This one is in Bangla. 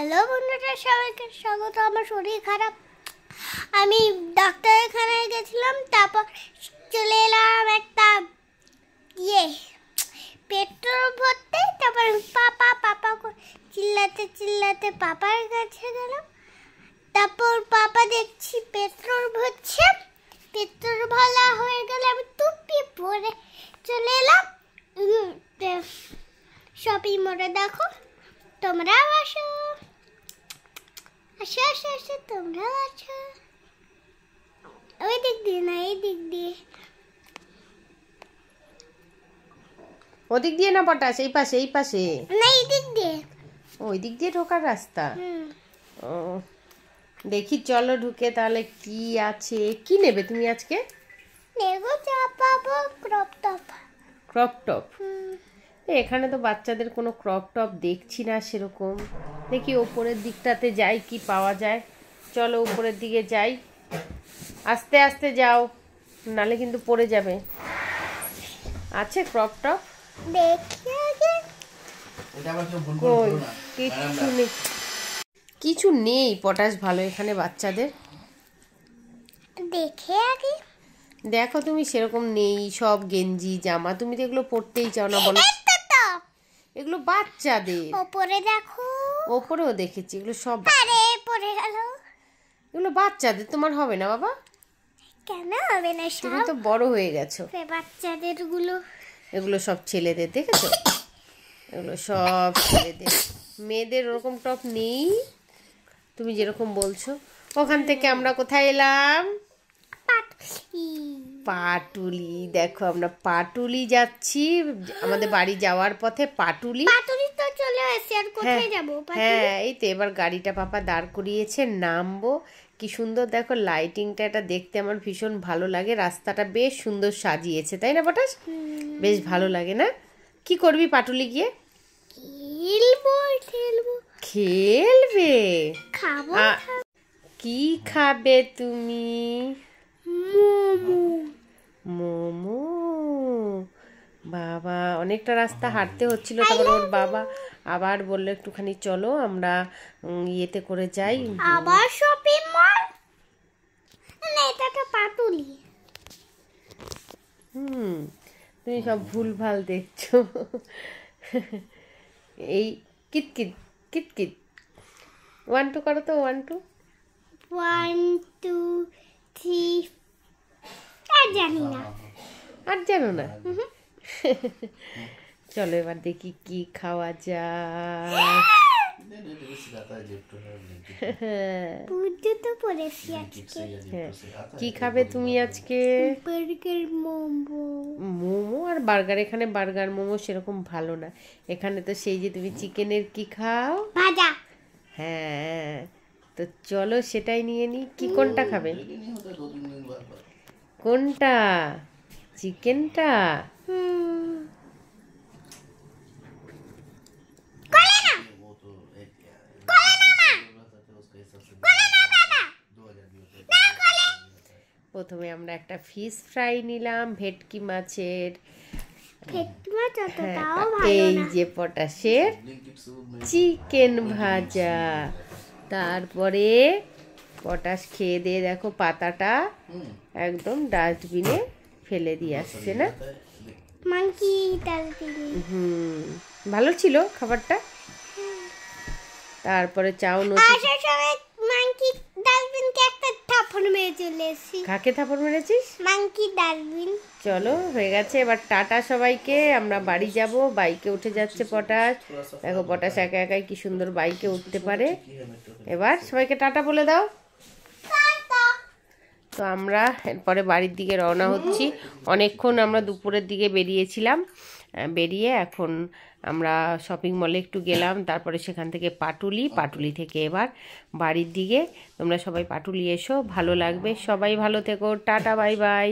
হ্যালো বন্ধুরা, সবাইকে স্বাগত। আমার শরীর খারাপ, আমি ডাক্তারখানায় গেছিলাম, তারপর চলে এলাম একটা পেট্রোল ভরতে। তারপর পাপা পাপা চিল্লাতে চিল্লাতে পাপার কাছে গেলাম। তারপর পাপা দেখছি পেট্রোল ভরছে, পেট্রোল ভরা হয়ে গেলে আমি টুপি পরে চলে এলাম শপিং মলে। দেখো, তোমরাও আসো, আসো আসো আসো, তোমরাও আসো। ওই দিক দিয়ে না, এই দিক দিয়ে। ওদিক দিয়ে না পটাশ, এই পাশে এই পাশে না, এই দিক দিয়ে। ওই দিক দিয়ে ঢোকার রাস্তা। ও দেখি, চলো ঢুকে। তাহলে কি আছে, কি নেবে তুমি আজকে? নেগো চাপাবো ক্রপ টপ। Crop top? এখানে তো বাচ্চাদের কোনো ক্রপ টপ দেখছি না সেরকম। দেখি ওপরের দিকটাতে যাই, কি পাওয়া যায়। চলো উপরের দিকে যাই, আস্তে আস্তে যাও, নালে কিন্তু পড়ে যাবে। আছে ক্রপ টপ? দেখি আগে। কিচ্ছু নেই, কিছু নেই পটাশ ভালো এখানে বাচ্চাদের। দেখে আগে দেখো তুমি, সেরকম নেই, সব গেঞ্জি জামা। তুমি তো এগুলো পড়তেই চাও না বলো। এগুলো বাচ্চাদের। ওপরে দেখো, ওপরেও দেখেছি, এগুলো সব আরে পড়ে গেল। এগুলো বাচ্চাদের, তোমার হবে না বাবা। কেন হবে না? তুমি সব তো বড় হয়ে গেছো। বাচ্চাদের গুলো। এগুলো সব ছেলেদের, দেখেছো? এগুলো সব ছেলেদের, মেয়েদের ওরকম টপ নেই। তুমি যেরকম বলছো। ওখান থেকে আমরা কোথায় এলাম? পাটুলি। দেখো, আমরা পাটুলি যাচ্ছি, আমাদের বাড়ি যাওয়ার পথে পাটুলি। পাটুলি তো চলে আসছে, আর কোথায় যাব? হ্যাঁ, এই তো এবার গাড়িটা পাপা দাঁড় করিয়েছে, নামবো। কি সুন্দর দেখো লাইটিংটা, এটা দেখতে আমার ভীষণ ভালো লাগে। রাস্তাটা বেশ সুন্দর সাজিয়েছে, তাই না পটাশ? বেশ ভালো লাগে না? কি করবি পাটুলি গিয়ে? খেলবো খেলবো। খেলবে? খাবো। কি খাবে তুমি? মোমো। মোমো? বাবা, অনেকটা রাস্তা হাঁটতে হচ্ছিল। তারপর ওর বাবা আবার বললো একটুখানি চলো আমরা ইয়েতে করে যাই। আবার শপিং মল? না, এটা তো পাটুলি। তুমি সব ভুলভাল দেখছো। এই কিতকিত কিতকিত 1 2 করো তো, 1 2। 1 2 3। আর জানি না। আর জানো না? চলো এবার দেখি কি খাওয়া যায়। বুঝতে তো পড়েছি আজকে। কি খাবে তুমি আজকে? বার্গার, মোমো। মোমো আর বার্গার? এখানে বার্গার মোমো সেরকম ভালো না। এখানে তো সেই যে তুমি চিকেনের কি খাও, ভাজা। হ্যাঁ, তো চলো সেটাই নিয়ে নি। কি কোনটা খাবে? কোনটা? চিকেনটা? প্রথমে আমরা একটা ফিশ ফ্রাই নিলাম, ভেটকি মাছের। এই যে পটাশের চিকেন ভাজা। তারপরে পটাশ খেয়ে দিয়ে দেখো পাতাটা একদম ডাস্টবিনে ফেলে দিয়ে আসছে না? মাংকি ডালবিন। ভালো ছিল খাবারটা। তারপরে চাও নতুন। মাংকি ডালবিনকে একটা থাপ্পড় মেরে চলে এসেছি। কাকে থাপ্পড় মেরেছিস? মাংকি ডালবিন। চলো হয়ে গেছে, এবার টাটা সবাইকে। আমরা বাড়ি যাব। বাইকে উঠে যাচ্ছে পটাশ। দেখো পটাশ একা একাই কি সুন্দর বাইকে উঠতে পারে। এবার সবাইকে টাটা বলে দাও। তো আমরা এরপরে বাড়ির দিকে রওনা হচ্ছি। অনেকক্ষণ আমরা দুপুরের দিকে বেরিয়েছিলাম, বেরিয়ে এখন আমরা শপিং মলে একটু গেলাম। তারপরে সেখান থেকে পাটুলি থেকে এবার বাড়ির দিকে। তোমরা সবাই পাটুলি এসো, ভালো লাগবে। সবাই ভালো থেকো, টাটা, বাই বাই।